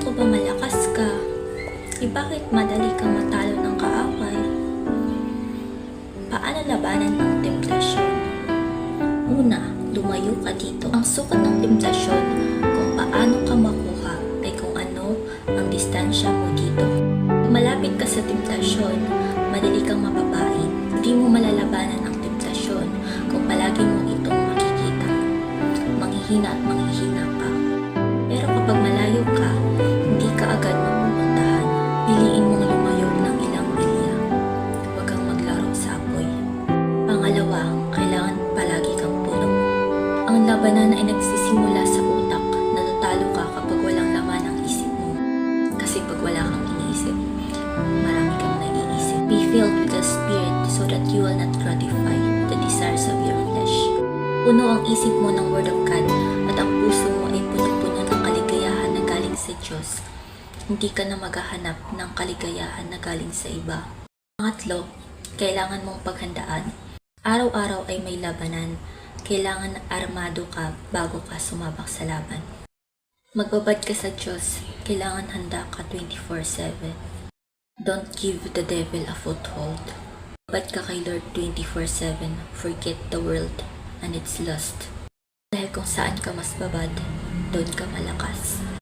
ko ba malakas ka? Bakit madali kang matalo ng kaaway? Paano labanan ang temptasyon? Una, lumayo ka dito. Ang sukat ng temptasyon kung paano ka makuha ay kung ano ang distansya mo dito. Kung malapit ka sa temptasyon, madali kang mapapait. Hindi mo malalabanan ang temptasyon kung palagi mo itong makikita. Manghihina at manghihina ka. Pero kapag malayo ka, hindi ka agad mapupuntahan. Piliin mong lumayo ng ilang milya. Huwag kang maglaro sa apoy. Pangalawa, kailangan palagi kang puno. Ang labanan ay nagsisimula sa utak. Natatalo ka kapag walang laman ang isip mo. Kasi pag wala kang iniisip, marami kang naiisip. Be filled with the Spirit so that you will not gratify the desires of your flesh. Puno ang isip mo ng Word of God at ang puso mo ay puno-puno ng kaligayahan na galing sa Diyos. Hindi ka na maghahanap ng kaligayahan na galing sa iba. Pangatlo, kailangan mong paghandaan. Araw-araw ay may labanan. Kailangan armado ka bago ka sumabak sa laban. Magbabad ka sa Diyos. Kailangan handa ka 24/7. Don't give the devil a foothold. Magbabad ka kay Lord 24/7. Forget the world and its lust. Dahil kung saan ka mas babad, doon ka malakas.